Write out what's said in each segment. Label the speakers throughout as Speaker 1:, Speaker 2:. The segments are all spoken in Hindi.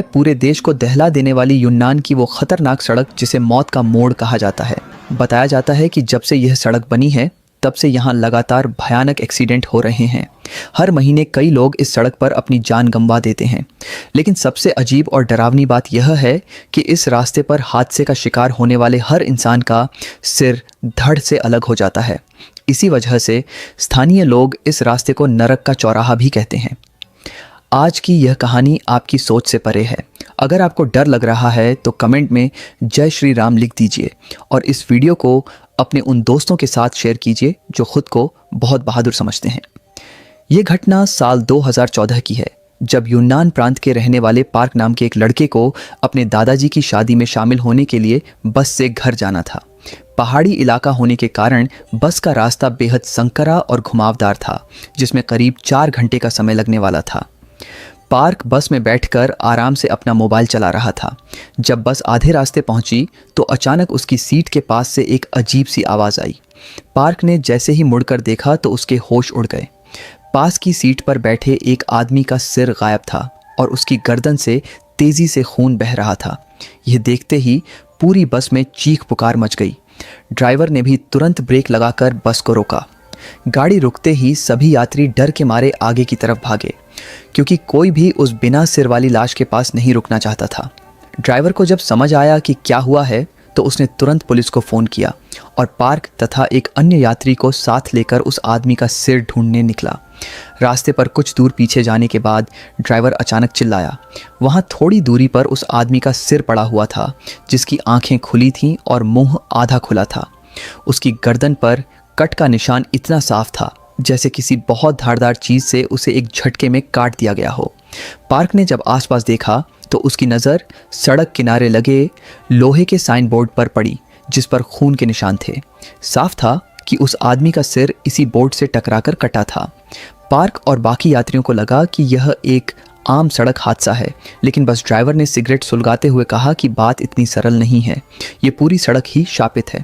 Speaker 1: पूरे देश को दहला देने वाली यूनान की वो खतरनाक सड़क जिसे मौत का मोड़ कहा जाता है। बताया जाता है कि जब से यह सड़क बनी है तब से यहाँ लगातार भयानक एक्सीडेंट हो रहे हैं। हर महीने कई लोग इस सड़क पर अपनी जान गंवा देते हैं। लेकिन सबसे अजीब और डरावनी बात यह है कि इस रास्ते पर हादसे का शिकार होने वाले हर इंसान का सिर धड़ से अलग हो जाता है। इसी वजह से स्थानीय लोग इस रास्ते को नरक का चौराहा भी कहते हैं। आज की यह कहानी आपकी सोच से परे है। अगर आपको डर लग रहा है तो कमेंट में जय श्री राम लिख दीजिए और इस वीडियो को अपने उन दोस्तों के साथ शेयर कीजिए जो खुद को बहुत बहादुर समझते हैं। ये घटना साल 2014 की है, जब यूनान प्रांत के रहने वाले पार्क नाम के एक लड़के को अपने दादाजी की शादी में शामिल होने के लिए बस से घर जाना था। पहाड़ी इलाका होने के कारण बस का रास्ता बेहद संकरा और घुमावदार था, जिसमें करीब 4 घंटे का समय लगने वाला था। पार्क बस में बैठकर आराम से अपना मोबाइल चला रहा था। जब बस आधे रास्ते पहुंची तो अचानक उसकी सीट के पास से एक अजीब सी आवाज़ आई। पार्क ने जैसे ही मुड़कर देखा तो उसके होश उड़ गए। पास की सीट पर बैठे एक आदमी का सिर गायब था और उसकी गर्दन से तेज़ी से खून बह रहा था। यह देखते ही पूरी बस में चीख पुकार मच गई। ड्राइवर ने भी तुरंत ब्रेक लगाकर बस को रोका। गाड़ी रुकते ही सभी यात्री डर के मारे आगे की तरफ भागे, क्योंकि कोई भी उस बिना सिर वाली लाश के पास नहीं रुकना चाहता था। ड्राइवर को जब समझ आया कि क्या हुआ है तो उसने तुरंत पुलिस को फ़ोन किया और पार्क तथा एक अन्य यात्री को साथ लेकर उस आदमी का सिर ढूंढने निकला। रास्ते पर कुछ दूर पीछे जाने के बाद ड्राइवर अचानक चिल्लाया। वहाँ थोड़ी दूरी पर उस आदमी का सिर पड़ा हुआ था, जिसकी आंखें खुली थीं और मुंह आधा खुला था। उसकी गर्दन पर कट का निशान इतना साफ था जैसे किसी बहुत धारदार चीज़ से उसे एक झटके में काट दिया गया हो। पार्क ने जब आसपास देखा तो उसकी नज़र सड़क किनारे लगे लोहे के साइन बोर्ड पर पड़ी, जिस पर खून के निशान थे। साफ था कि उस आदमी का सिर इसी बोर्ड से टकराकर कटा था। पार्क और बाकी यात्रियों को लगा कि यह एक आम सड़क हादसा है, लेकिन बस ड्राइवर ने सिगरेट सुलगाते हुए कहा कि बात इतनी सरल नहीं है, ये पूरी सड़क ही शापित है।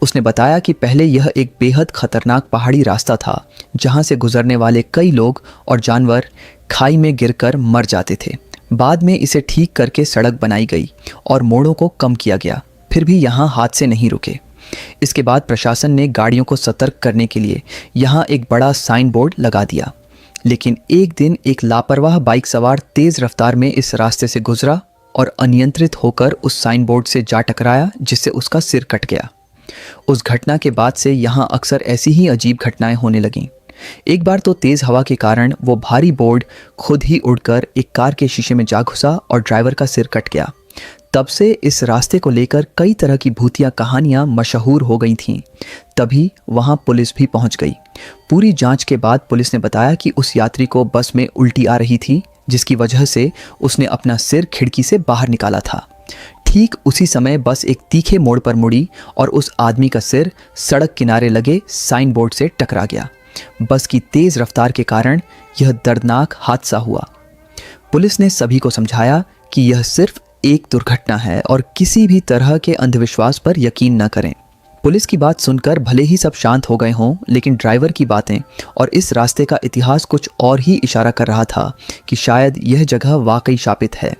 Speaker 1: उसने बताया कि पहले यह एक बेहद खतरनाक पहाड़ी रास्ता था, जहां से गुजरने वाले कई लोग और जानवर खाई में गिरकर मर जाते थे। बाद में इसे ठीक करके सड़क बनाई गई और मोड़ों को कम किया गया, फिर भी यहाँ हादसे नहीं रुके। इसके बाद प्रशासन ने गाड़ियों को सतर्क करने के लिए यहाँ एक बड़ा साइन बोर्ड लगा दिया। लेकिन एक दिन एक लापरवाह बाइक सवार तेज़ रफ्तार में इस रास्ते से गुजरा और अनियंत्रित होकर उस साइन बोर्ड से जा टकराया, जिससे उसका सिर कट गया। उस घटना के बाद से यहाँ अक्सर ऐसी ही अजीब घटनाएं होने लगीं। एक बार तो तेज़ हवा के कारण वो भारी बोर्ड खुद ही उड़कर एक कार के शीशे में जा घुसा और ड्राइवर का सिर कट गया। तब से इस रास्ते को लेकर कई तरह की भूतिया कहानियां मशहूर हो गई थीं। तभी वहां पुलिस भी पहुंच गई। पूरी जांच के बाद पुलिस ने बताया कि उस यात्री को बस में उल्टी आ रही थी, जिसकी वजह से उसने अपना सिर खिड़की से बाहर निकाला था। ठीक उसी समय बस एक तीखे मोड़ पर मुड़ी और उस आदमी का सिर सड़क किनारे लगे साइन बोर्ड से टकरा गया। बस की तेज़ रफ्तार के कारण यह दर्दनाक हादसा हुआ। पुलिस ने सभी को समझाया कि यह सिर्फ एक दुर्घटना है और किसी भी तरह के अंधविश्वास पर यकीन न करें। पुलिस की बात सुनकर भले ही सब शांत हो गए हों, लेकिन ड्राइवर की बातें और इस रास्ते का इतिहास कुछ और ही इशारा कर रहा था कि शायद यह जगह वाकई शापित है।